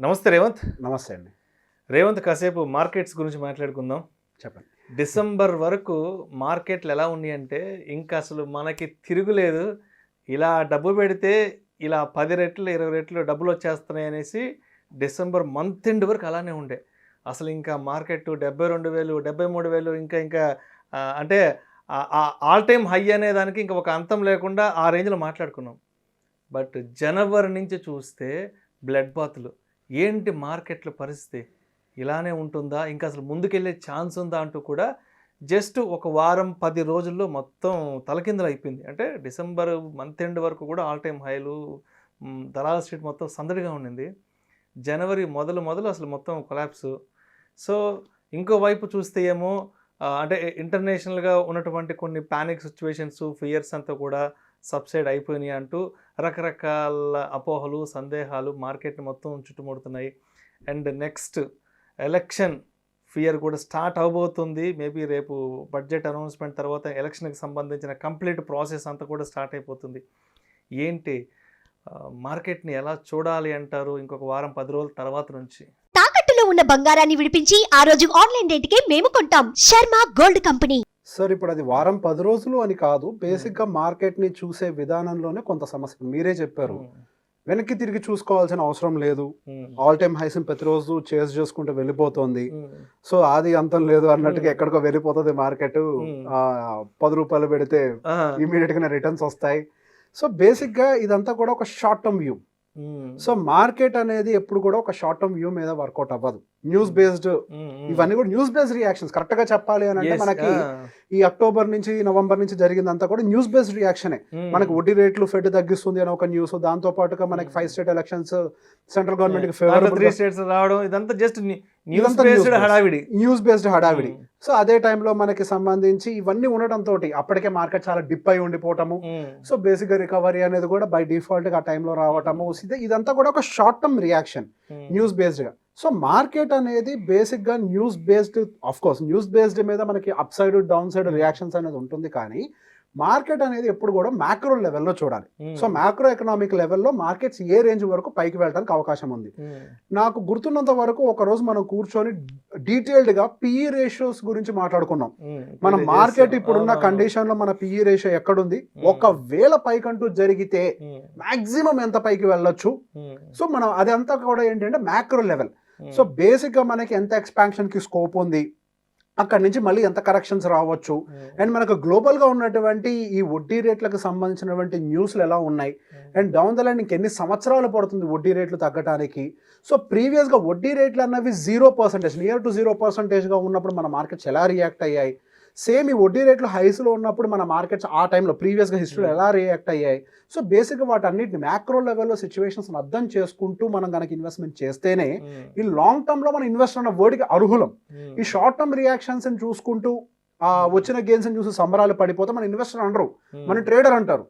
నమస్తే రేవంత్. నమస్తే అండి. రేవంత్, కాసేపు మార్కెట్స్ గురించి మాట్లాడుకుందాం. చెప్పండి. డిసెంబర్ వరకు మార్కెట్లు ఎలా ఉన్నాయంటే ఇంకా అసలు మనకి తిరుగులేదు. ఇలా డబ్బు పెడితే ఇలా 10 రెట్లు 20 రెట్లు డబ్బులు వచ్చేస్తున్నాయి అనేసి డిసెంబర్ మంత్ ఎండ్ వరకు అలానే ఉండే. అసలు ఇంకా మార్కెట్ 72,000 73,000 ఇంకా అంటే ఆల్ టైమ్ హై అనే దానికి ఇంకా ఒక అంతం లేకుండా ఆ రేంజ్లో మాట్లాడుకున్నాం. బట్ జనవరి నుంచి చూస్తే బ్లడ్ బాతులు. ఏంటి మార్కెట్ల పరిస్థితి, ఇలానే ఉంటుందా, ఇంకా అసలు ముందుకెళ్ళే ఛాన్స్ ఉందా అంటూ కూడా జస్ట్ ఒక వారం 10 రోజుల్లో మొత్తం తలకిందులు అయిపోయింది. అంటే డిసెంబర్ మంత్ ఎండ్ వరకు కూడా ఆల్ టైమ్ హైలు, దలాల్ స్ట్రీట్ మొత్తం సందడిగా ఉండింది. జనవరి మొదలు అసలు మొత్తం కొలాప్స్. సో ఇంకోవైపు చూస్తే ఏమో అంటే ఇంటర్నేషనల్గా ఉన్నటువంటి కొన్ని ప్యానిక్ సిచ్యువేషన్స్, ఫియర్స్ అంతా కూడా సబ్సైడ్ అయిపోయినాయి అంటూ రకరకాల అపోహలు, సందేహాలు మార్కెట్ని మొత్తం చుట్టుముడుతున్నాయి. అండ్ నెక్స్ట్ ఎలక్షన్ ఫియర్ కూడా స్టార్ట్ అవబోతుంది. మేబీ రేపు బడ్జెట్ అనౌన్స్మెంట్ తర్వాత ఎలక్షన్కి సంబంధించిన కంప్లీట్ ప్రాసెస్ అంతా కూడా స్టార్ట్ అయిపోతుంది. ఏంటి మార్కెట్ని ఎలా చూడాలి అంటారు ఇంకొక వారం 10 రోజుల తర్వాత నుంచి? తాకట్టులో ఉన్న బంగారాన్ని విడిపించి ఆ రోజు ఆన్లైన్ రేటుకే మేము కొంటాం. Sharma gold company. సార్, ఇప్పుడు అది వారం 10 రోజులు అని కాదు, బేసిక్గా మార్కెట్ని చూసే విధానంలోనే కొంత సమస్య. మీరే చెప్పారు, వెనక్కి తిరిగి చూసుకోవాల్సిన అవసరం లేదు. ఆల్ టైమ్ హైస్ ప్రతిరోజు చేస్ చేసుకుంటూ వెళ్ళిపోతుంది. సో అది అంతం లేదు అన్నట్టుగా ఎక్కడికో వెళ్ళిపోతుంది మార్కెట్. 10 రూపాయలు పెడితే ఇమీడియట్ గా రిటర్న్స్ వస్తాయి. సో బేసిక్ గా ఇదంతా కూడా ఒక short term view. So market అనేది ఎప్పుడు కూడా ఒక షార్ట్ టర్మ్ వ్యూ మీద వర్కౌట్ అవ్వదు. న్యూస్ బేస్డ్ ఇవన్నీ కూడా న్యూస్ బేస్డ్ రియాక్షన్స్. కరెక్ట్ గా చెప్పాలి అని అంటే మనకి ఈ అక్టోబర్ నుంచి నవంబర్ నుంచి జరిగిందంతా కూడా న్యూస్ బేస్డ్ రియాక్షనే. మనకి వడ్డీ రేట్లు ఫెడ్ తగ్గిస్తుంది అని ఒక న్యూస్, దాంతో పాటుగా మనకి 5 స్టేట్ ఎలక్షన్స్ సెంట్రల్ గవర్నమెంట్ కి ఫేవరబుల్ 3 స్టేట్స్ రావడం, ఇదంతా జస్ట్ న్యూస్ బేస్డ్ హడావిడి. సో అదే టైంలో మనకి సంబంధించి ఇవన్నీ ఉండటంతో అప్పటికే మార్కెట్ చాలా డిప్ అయి ఉండిపోవటము. సో బేసిక్ గా రికవరీ అనేది కూడా బై డిఫాల్ట్ గా ఆ టైంలో రావటము, ఇదంతా కూడా ఒక short term reaction news based గా. సో మార్కెట్ అనేది బేసిక్ గా news based, of course news based మీద మనకి up side down side reactions అనేది ఉంటుంది. కానీ మార్కెట్ అనేది ఎప్పుడు కూడా మ్యాక్రో లెవెల్లో చూడాలి. సో మ్యాక్రో ఎకనామిక్ లెవెల్లో మార్కెట్స్ ఏ రేంజ్ వరకు పైకి వెళ్ళడానికి అవకాశం ఉంది. నాకు గుర్తున్నంత వరకు ఒక రోజు మనం కూర్చొని డీటెయిల్డ్ గా పిఈ రేషియోస్ గురించి మాట్లాడుకున్నాం. మన మార్కెట్ ఇప్పుడున్న కండిషన్ లో మన పిఈ రేషియో ఎక్కడుంది, ఒకవేళ పైకంటూ జరిగితే మాక్సిమం ఎంత పైకి వెళ్ళొచ్చు. సో మనం అదంతా కూడా ఏంటంటే మ్యాక్రో లెవెల్. సో బేసిక్ గా మనకి ఎంత ఎక్స్పాన్షన్ కి స్కోప్ ఉంది, అక్కడి నుంచి మళ్ళీ ఎంత కరెక్షన్స్ రావచ్చు, అండ్ మనకు గ్లోబల్గా ఉన్నటువంటి ఈ వడ్డీ రేట్లకు సంబంధించినటువంటి న్యూస్లు ఎలా ఉన్నాయి, అండ్ డౌన్ ద లైన్ ఇంకెన్ని సంవత్సరాలు పడుతుంది వడ్డీ రేట్లు తగ్గడానికి. సో ప్రీవియస్గా వడ్డీ రేట్లు అన్నవి 0%, నియర్ టు 0%గా ఉన్నప్పుడు మన మార్కెట్స్ ఎలా రియాక్ట్ అయ్యాయి, సేమ్ ఈ వడ్డీ రేట్లు హైస్లో ఉన్నప్పుడు మన మార్కెట్స్ ఆ టైంలో ప్రీవియస్గా హిస్టరీలో ఎలా రియాక్ట్ అయ్యాయి. సో బేసిక్గా వాటన్నిటిని మ్యాక్రో లెవెల్లో సిచ్యువేషన్స్ అర్థం చేసుకుంటూ మనం కనుక ఇన్వెస్ట్మెంట్ చేస్తేనే ఈ లాంగ్ టర్మ్లో మనం ఇన్వెస్ట్ అన్న వర్డ్కి అర్హులం. ఈ షార్ట్ టర్మ్ రియాక్షన్స్ చూసుకుంటూ వచ్చిన గెయిన్స్ చూసి సంబరాలు పడిపోతే మన ఇన్వెస్టర్ అనరు, మన ట్రేడర్ అంటారు.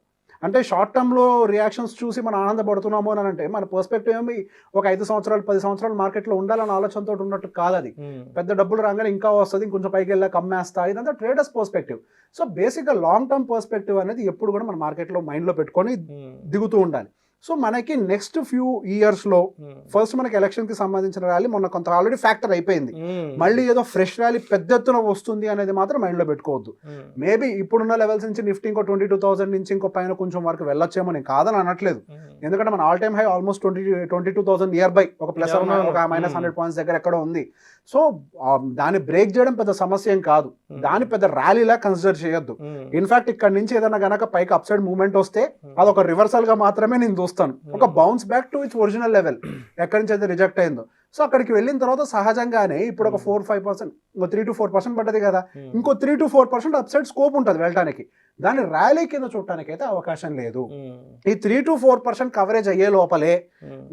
అంటే షార్ట్ టర్మ్లో రియాక్షన్స్ చూసి మనం ఆనందపడుతున్నాము అని అంటే మన పర్స్పెక్టివ్ ఏమి ఒక 5 సంవత్సరాలు 10 సంవత్సరాలు మార్కెట్లో ఉండాలన్న ఆలోచనతో ఉన్నట్టు కాదు. అది పెద్ద డబ్బులు రాగానే ఇంకా వస్తుంది, ఇంకొంచెం పైకి వెళ్ళా కమ్మేస్తా, ఇదంతా ట్రేడర్స్ పర్స్పెక్టివ్. సో బేసిక్గా లాంగ్ టర్మ్ పర్స్పెక్టివ్ అనేది ఎప్పుడు కూడా మన మార్కెట్లో మైండ్లో పెట్టుకొని దిగుతూ ఉండాలి. సో మనకి నెక్స్ట్ ఫ్యూ ఇయర్స్లో ఫస్ట్ మనకి ఎలక్షన్కి సంబంధించిన ర్యాలీ మొన్న కొంత ఆల్రెడీ ఫ్యాక్టర్ అయిపోయింది. మళ్ళీ ఏదో ఫ్రెష్ ర్యాలీ పెద్ద ఎత్తున వస్తుంది అనేది మాత్రం మైండ్లో పెట్టుకోవద్దు. మేబీ ఇప్పుడున్న లెవెల్స్ నుంచి నిఫ్టీ ఇంకో 22,000 నుంచి ఇంకో పైన కొంచెం వరకు వెళ్ళొచ్చేమో, నేను కాదని అనట్లేదు. ఎందుకంటే మన all time high almost 22,000 near by, ఒక ప్లస్ ఒక -100 పాయింట్స్ దగ్గర ఎక్కడో ఉంది. సో దాన్ని బ్రేక్ చేయడం పెద్ద సమస్య ఏం కాదు, దాన్ని పెద్ద ర్యాలీలా కన్సిడర్ చేయొద్దు. ఇన్ఫాక్ట్ ఇక్కడ నుంచి ఏదైనా గనక పైకి అప్ సైడ్ మూవ్మెంట్ వస్తే అదొక రివర్సల్ గా మాత్రమే నేను చూస్తాను. ఒక bounce back to it's original level ఎక్కడి నుంచి అయితే రిజెక్ట్ అయిందో. సో అక్కడికి వెళ్ళిన తర్వాత సహజంగానే ఇప్పుడు ఒక 4-5%, ఇంకో 3-4% పడ్డది కదా, ఇంకో 3-4% అప్ సైడ్ స్కోప్ ఉంటుంది వెళ్ళడానికి. దాన్ని ర్యాలీ కింద చూడటానికి అయితే అవకాశం లేదు. ఈ 3-4% కవరేజ్ అయ్యే లోపలే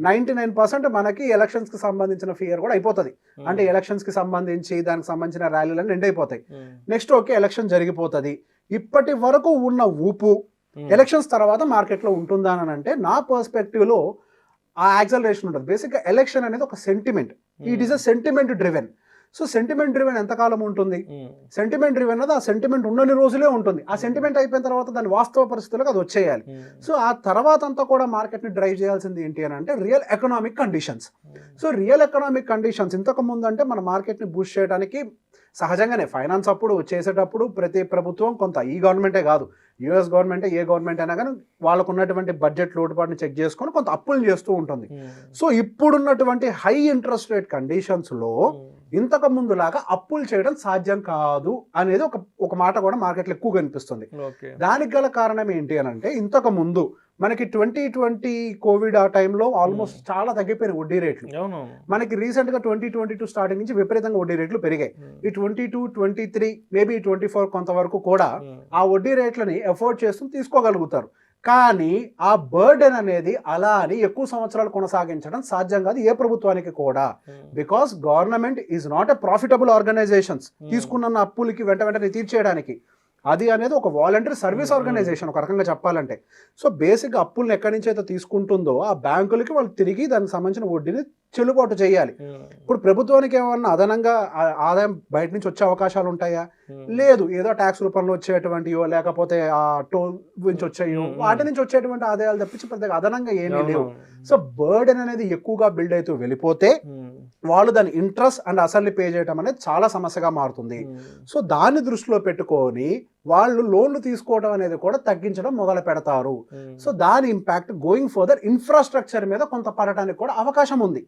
99% మనకి ఎలక్షన్స్ కి సంబంధించిన ఫియర్ కూడా అయిపోతుంది. అంటే ఎలక్షన్స్ కి సంబంధించి దానికి సంబంధించిన ర్యాలీలన్నీ ఎండ్ అయిపోతాయి. నెక్స్ట్ ఓకే ఎలక్షన్ జరిగిపోతుంది. ఇప్పటి వరకు ఉన్న ఊపు ఎలక్షన్స్ తర్వాత మార్కెట్లో ఉంటుందా అని అంటే నా పర్స్పెక్టివ్లో ఆ యాక్సలరేషన్ ఉంటుంది. బేసిక్గా ఎలక్షన్ అనేది ఒక sentiment, it is a sentiment driven. So sentiment driven ఎంతకాలం ఉంటుంది? సెంటిమెంట్ డ్రివెన్ అది ఆ సెంటిమెంట్ ఉన్నన్ని రోజులే ఉంటుంది. ఆ సెంటిమెంట్ అయిపోయిన తర్వాత దాని వాస్తవ పరిస్థితులకు అది వచ్చేయాలి. సో ఆ తర్వాత అంతా కూడా మార్కెట్ని డ్రైవ్ చేయాల్సింది ఏంటి అని అంటే real economic conditions. So real economic conditions ఇంతకు ముందు అంటే మన మార్కెట్ని బూస్ట్ చేయడానికి సహజంగానే ఫైనాన్స్ అప్పుడు చేసేటప్పుడు ప్రతి ప్రభుత్వం కొంత, ఈ గవర్నమెంటే కాదు, యుఎస్ గవర్నమెంటే ఏ గవర్నమెంట్ అయినా కానీ వాళ్ళకు ఉన్నటువంటి బడ్జెట్ లోటుపాటుని చెక్ చేసుకొని కొంత అప్పులు చేస్తూ ఉంటుంది. సో ఇప్పుడున్నటువంటి హై ఇంట్రెస్ట్ రేట్ కండిషన్స్లో ఇంతకు ముందులాగా అప్పులు చేయడం సాధ్యం కాదు అనేది ఒక మాట కూడా మార్కెట్లో ఎక్కువ కనిపిస్తుంది. దానికి గల కారణం ఏంటి అని అంటే ఇంతకు ముందు మనకి 2020 కోవిడ్ ఆ టైంలో ఆల్మోస్ట్ చాలా తగ్గిపోయిన వడ్డీ రేట్లు. మనకి రీసెంట్గా 2022 స్టార్టింగ్ నుంచి విపరీతంగా వడ్డీ రేట్లు పెరిగాయి. ఈ 22, 23 మేబీ 24 కొంతవరకు కూడా ఆ వడ్డీ రేట్లని ఎఫోర్డ్ చేస్తూ తీసుకోగలుగుతారు. కానీ ఆ బర్డెన్ అనేది అలా అని ఎక్కువ సంవత్సరాలు కొనసాగించడం సాధ్యం కాదు ఏ ప్రభుత్వానికి కూడా. Because government is not a profitable organizations. తీసుకున్న అప్పులకి వెంటనే తీర్చేయడానికి అది అనేది ఒక వాలంటరీ సర్వీస్ ఆర్గనైజేషన్ ఒక రకంగా చెప్పాలంటే. సో బేసిక్గా అప్పులను ఎక్కడి నుంచి అయితే తీసుకుంటుందో ఆ బ్యాంకులకి వాళ్ళు తిరిగి దానికి సంబంధించిన వడ్డీని చెల్లుబాటు చేయాలి. ఇప్పుడు ప్రభుత్వానికి ఏమన్నా అదనంగా ఆదాయం బయట నుంచి వచ్చే అవకాశాలు ఉంటాయా? లేదు. ఏదో ట్యాక్స్ రూపంలో వచ్చేటువంటివో లేకపోతే ఆ టోల్ నుంచి వచ్చాయో వాటి నుంచి వచ్చేటువంటి ఆదాయాలు తప్పించి పెద్దగా అదనంగా ఏమీ లేవు. సో బర్డెన్ అనేది ఎక్కువగా బిల్డ్ అవుతూ వెళ్ళిపోతే వాళ్ళు దాని ఇంట్రెస్ట్ అండ్ అసలు పే చేయడం అనేది చాలా సమస్యగా మారుతుంది. సో దాన్ని దృష్టిలో పెట్టుకొని వాళ్ళు లోన్లు తీసుకోవడం అనేది కూడా తగ్గించడం మొదలు పెడతారు. సో దాని ఇంపాక్ట్ గోయింగ్ ఫర్దర్ ఇన్ఫ్రాస్ట్రక్చర్ మీద కొంత పడటానికి కూడా అవకాశం ఉంది.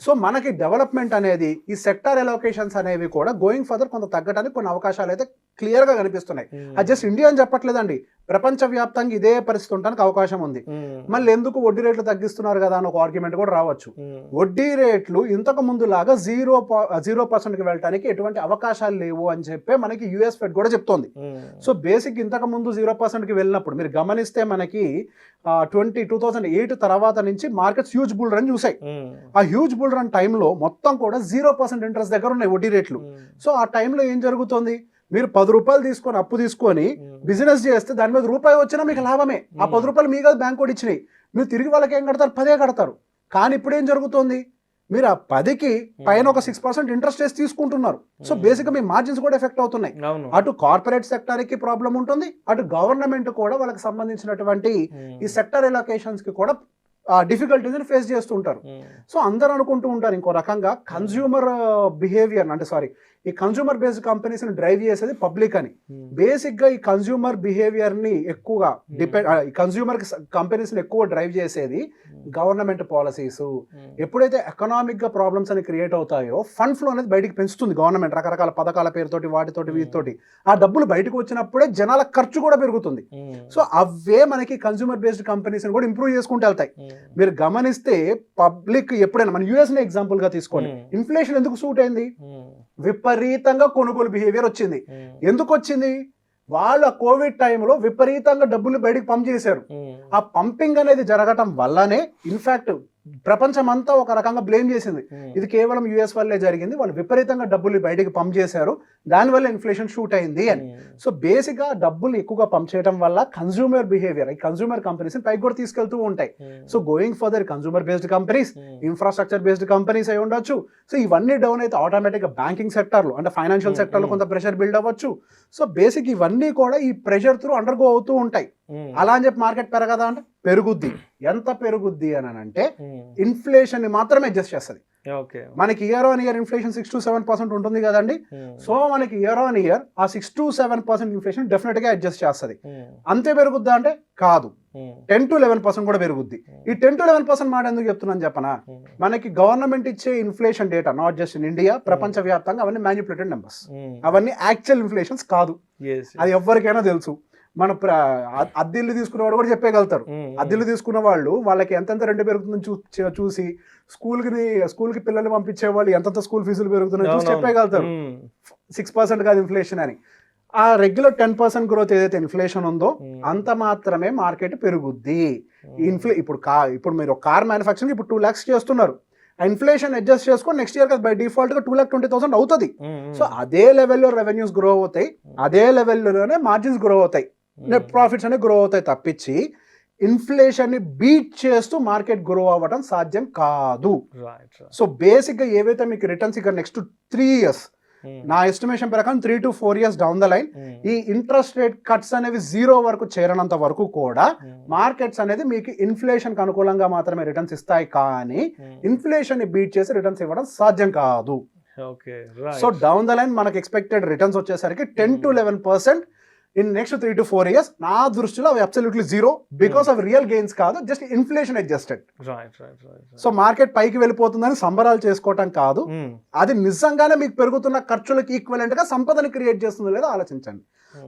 సో మనకి డెవలప్మెంట్ అనేది ఈ సెక్టార్ అలొకేషన్స్ అనేవి కూడా గోయింగ్ ఫర్దర్ కొంత తగ్గడానికి కొన్ని అవకాశాలు అయితే క్లియర్ గా కనిపిస్తున్నాయి. అది జస్ట్ ఇండియా అని చెప్పట్లేదండి, ప్రపంచవ్యాప్తంగా ఇదే పరిస్థితి ఉండడానికి అవకాశం ఉంది. మళ్ళీ ఎందుకు వడ్డీ రేట్లు తగ్గిస్తున్నారు కదా అని ఒక ఆర్గ్యుమెంట్ కూడా రావచ్చు. వడ్డీ రేట్లు ఇంతకు ముందులాగా 0% వెళ్ళడానికి ఎటువంటి అవకాశాలు లేవు అని చెప్పి మనకి యుఎస్ ఫెడ్ కూడా చెప్తోంది. సో బేసిక్ ఇంతకు ముందు 0%కి వెళ్ళినప్పుడు మీరు గమనిస్తే మనకి 2008 తర్వాత నుంచి మార్కెట్స్ హ్యూజ్ బుల్ రన్ చూసాయి. ఆ హ్యూజ్ బుల్ రన్ టైంలో మొత్తం కూడా 0% ఇంట్రెస్ట్ దగ్గర ఉన్నాయి వడ్డీ రేట్లు. సో ఆ టైంలో ఏం జరుగుతుంది? మీరు 10 రూపాయలు తీసుకొని అప్పు తీసుకొని బిజినెస్ చేస్తే దాని మీద రూపాయి వచ్చినా మీకు లాభమే. ఆ 10 రూపాయలు మీ కాదు బ్యాంక్ కూడా ఇచ్చినాయి, మీరు తిరిగి వాళ్ళకి ఏం కడతారు? 10 కడతారు. కానీ ఇప్పుడు ఏం జరుగుతుంది? మీరు ఆ 10కి పైన ఒక 6% ఇంట్రెస్ట్ వేసి తీసుకుంటున్నారు. సో బేసిక్గా మీ మార్జిన్స్ కూడా ఎఫెక్ట్ అవుతున్నాయి. అటు కార్పొరేట్ సెక్టర్ కి ప్రాబ్లం ఉంటుంది, అటు గవర్నమెంట్ కూడా వాళ్ళకి సంబంధించినటువంటి ఈ సెక్టర్ ఎలొకేషన్స్ కి కూడా డిఫికల్టీస్ ఫేస్ చేస్తుంటారు. సో అందరూ అనుకుంటూ ఉంటారు ఇంకో రకంగా కన్స్యూమర్ బిహేవియర్ అంటే ఈ కన్స్యూమర్ బేస్డ్ కంపెనీస్ ని డ్రైవ్ చేసేది పబ్లిక్ అని. బేసిక్ గా ఈ కన్స్యూమర్ బిహేవియర్ ని ఎక్కువగా కన్స్యూమర్ కంపెనీస్ ని ఎక్కువ డ్రైవ్ చేసేది గవర్నమెంట్ పాలసీస్. ఎప్పుడైతే ఎకనామిక్ గా ప్రాబ్లమ్స్ అని క్రియేట్ అవుతాయో ఫండ్ ఫ్లో అనేది బయటికి పెంచుతుంది గవర్నమెంట్ రకరకాల పథకాల పేరుతోటి వాటితోటి వీటితోటి. ఆ డబ్బులు బయటకు వచ్చినప్పుడే జనాల ఖర్చు కూడా పెరుగుతుంది. సో అవే మనకి కన్స్యూమర్ బేస్డ్ కంపెనీస్ కూడా ఇంప్రూవ్ చేసుకుంటూ వెళ్తాయి. మీరు గమనిస్తే పబ్లిక్ ఎప్పుడైనా మన యుఎస్ ని ఎగ్జాంపుల్ గా తీసుకోండి, ఇన్ఫ్లేషన్ ఎందుకు సూట్ అయింది? విపరీతంగా కొనుగోలు బిహేవియర్ వచ్చింది. ఎందుకు వచ్చింది? వాళ్ళ కోవిడ్ టైంలో విపరీతంగా డబ్బులు బయటికి పంప్ చేశారు. ఆ పంపింగ్ అనేది జరగటం వల్లనే ఇన్ఫాక్ట్ ప్రపంచం అంతా ఒక రకంగా బ్లేమ్ చేసింది, ఇది కేవలం యుఎస్ వల్లే జరిగింది, వాళ్ళు విపరీతంగా డబ్బులు బయటికి పంప్ చేశారు, దానివల్ల ఇన్ఫ్లేషన్ షూట్ అయింది అని. సో బేసిక్ గా డబ్బులు ఎక్కువగా పంప్ చేయడం వల్ల కన్స్యూమర్ బిహేవియర్ ఈ కన్స్యూమర్ కంపెనీస్ పైకి కూడా తీసుకెళ్తూ ఉంటాయి. So going further consumer based companies, infrastructure based companies అయి ఉండొచ్చు. సో ఇవన్నీ డౌన్ అయితే ఆటోమేటిక్ గా బ్యాంకింగ్ సెక్టర్ లో అంటే ఫైనాన్షియల్ సెక్టర్ లో కొంత ప్రెషర్ బిల్డ్ అవ్వచ్చు. సో బేసిక్ ఇవన్నీ కూడా ఈ ప్రెషర్ త్రూ అండర్గో అవుతూ ఉంటాయి. అలా అని చెప్పి మార్కెట్ పెరగదా అంటే పెరుగుద్ది. ఎంత పెరుగుద్ది అని అంటే ఇన్ఫ్లేషన్ ని మాత్రమే అడ్జస్ట్ చేస్తుంది. మనకి year on year inflation 6 to 7% ఉంటుంది కదండి. సో మనకి ఇయర్ ఆన్ ఇయర్ ఆ 6 to 7% ఇన్ఫ్లేషన్ డెఫినెట్ గా అడ్జస్ట్ చేస్తుంది. అంతే పెరుగుద్దా అంటే కాదు, 10 to 11% కూడా పెరుగుద్ది. ఈ 10 to 11% మాట ఎందుకు చెప్తున్నాను చెప్పనా? మనకి గవర్నమెంట్ ఇచ్చే inflation data not just in India, ప్రపంచ వ్యాప్తంగా అవన్నీ మ్యానిపులేటెడ్ నెంబర్స్, అవన్నీ యాక్చువల్ ఇన్ఫ్లేషన్స్ కాదు. అది ఎవరికైనా తెలుసు. మన అద్దెల్లు తీసుకున్న వాడు కూడా చెప్పగలుగుతారు. అద్దెల్లు తీసుకున్న వాళ్ళు వాళ్ళకి ఎంతెంత రెంట్ పెరుగుతుందని చూసి స్కూల్కి పిల్లల్ని పంపించే వాళ్ళు ఎంతంత స్కూల్ ఫీజులు పెరుగుతున్నాయో చూసి చెప్పగలుగుతారు 6% కాదు ఇన్ఫ్లేషన్ అని. ఆ రెగ్యులర్ 10% గ్రోత్ ఏదైతే ఇన్ఫ్లేషన్ ఉందో అంత మాత్రమే మార్కెట్ పెరుగుద్ది. ఇప్పుడు మీరు కార్ మ్యానుఫ్యాక్చరింగ్ ఇప్పుడు 2 lakhs చేస్తున్నారు, ఆ ఇన్ఫ్లేషన్ అడ్జస్ట్ చేసుకొని నెక్స్ట్ ఇయర్ బై డిఫాల్ట్ గా 2,20,000 అవుతుంది. సో అదే లెవెల్లో రెవెన్యూస్ గ్రో అవుతాయి, అదే లెవెల్లోనే మార్జిన్స్ గ్రో అవుతాయి, నెట్ ప్రాఫిట్స్ అనేవి గ్రో అవుతాయి తప్పించి ఇన్ఫ్లేషన్ ని బీట్ చేస్తూ మార్కెట్ గ్రో అవ్వడం సాధ్యం కాదు. రైట్. సో బేసిక్ గా ఏవైతే మీకు రిటర్న్స్ ఇక నెక్స్ట్ 3 years నా ఎస్టిమేషన్ ప్రకారం 3 to 4 years down the line ఈ ఇంట్రెస్ట్ రేట్ కట్స్ అనేవి 0 వరకు చేరనంత వరకు కూడా మార్కెట్స్ అనేది మీకు ఇన్ఫ్లేషన్ కి అనుకూలంగా మాత్రమే రిటర్న్స్ ఇస్తాయి, కానీ ఇన్ఫ్లేషన్ ని బీట్ చేసి రిటర్న్స్ ఇవ్వడం సాధ్యం కాదు. Okay. So down the line మనకి ఎక్స్పెక్టెడ్ రిటర్న్స్ వచ్చేసరికి 10 to 11% in next 3 to 4 years. నా దృష్టిలో అవి absolutely zero, because of real gains కాదు, just inflation adjusted. So market పైకి వెళ్ళిపోతుందని సంబరాలు చేసుకోవటం కాదు, అది నిజంగానే మీకు పెరుగుతున్న ఖర్చులకు ఈక్వలెంట్ గా సంపదని క్రియేట్ చేస్తుందో లేదో ఆలోచించండి.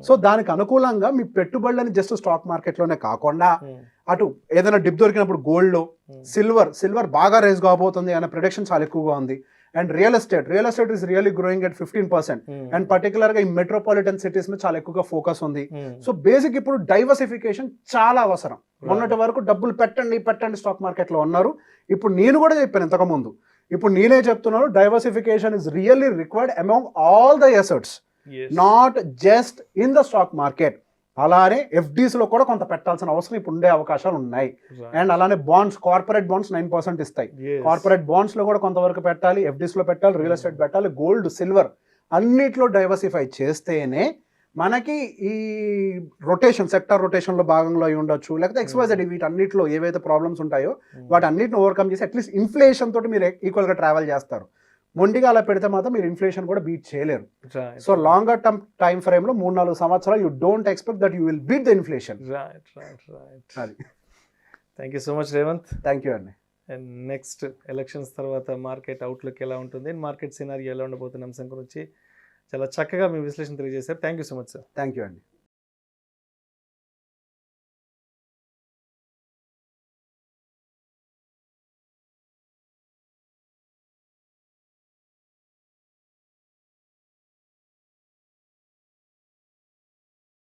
సో దానికి అనుకూలంగా మీ పెట్టుబడులని జస్ట్ స్టాక్ మార్కెట్ లోనే కాకుండా అటు ఏదైనా డిప్ దొరికినప్పుడు గోల్డ్ లో, సిల్వర్ బాగా రేస్ కాబోతుంది అనే ప్రిడిక్షన్ చాలా ఎక్కువగా ఉంది. And real estate is really growing at 15%. And particular గా ఈ మెట్రోపాలిటన్ సిటీస్ మీద చాలా ఎక్కువగా ఫోకస్ ఉంది. సో బేసిక్ ఇప్పుడు డైవర్సిఫికేషన్ చాలా అవసరం. మొన్నటి వరకు డబ్బులు పెట్టండి స్టాక్ మార్కెట్ లో ఉన్నారు. ఇప్పుడు నేను కూడా చెప్పాను ఇంతకు ముందు, ఇప్పుడు నేనే చెప్తున్నాను, diversification is really required among all the assets, not just in the stock market. అలానే ఎఫ్డీస్ లో కూడా కొంత పెట్టాల్సిన అవసరం ఇప్పుడు ఉండే అవకాశాలు ఉన్నాయి. అండ్ అలానే బాండ్స్, కార్పొరేట్ బాండ్స్ 9% ఇస్తాయి. కార్పొరేట్ బాండ్స్ లో కూడా కొంతవరకు పెట్టాలి, ఎఫ్డీస్ లో పెట్టాలి, రియల్ ఎస్టేట్ పెట్టాలి, గోల్డ్, సిల్వర్ అన్నిట్లో డైవర్సిఫై చేస్తేనే మనకి ఈ రొటేషన్, సెక్టర్ రొటేషన్ లో భాగంలో అయి ఉండొచ్చు, లేకపోతే XYZ వీటన్నిటిలో ఏవైతే ప్రాబ్లమ్స్ ఉంటాయో వాటి అన్నిటిని ఓవర్కమ్ చేసి అట్లీస్ట్ ఇన్ఫ్లేషన్ తోటి మీరు ఈక్వల్ గా ట్రావెల్ చేస్తారు. మొండిగా అలా పెడితే మాత్రం మీరు ఇన్ఫ్లేషన్ కూడా బీట్ చేయలేరు. So longer term time frame లో 3-4 సంవత్సరాలు you don't expect that you will beat the inflation. అది. Thank you so much Revanth. Thank you అండి. అండ్ నెక్స్ట్ ఎలక్షన్స్ తర్వాత మార్కెట్ అవుట్లుక్ ఎలా ఉంటుంది, మార్కెట్ సినారియో ఎలా ఉండబోతున్న అంశం గురించి చాలా చక్కగా మీ విశ్లేషణ తెలియజేశారు. Thank you so much sir. Thank you అండి.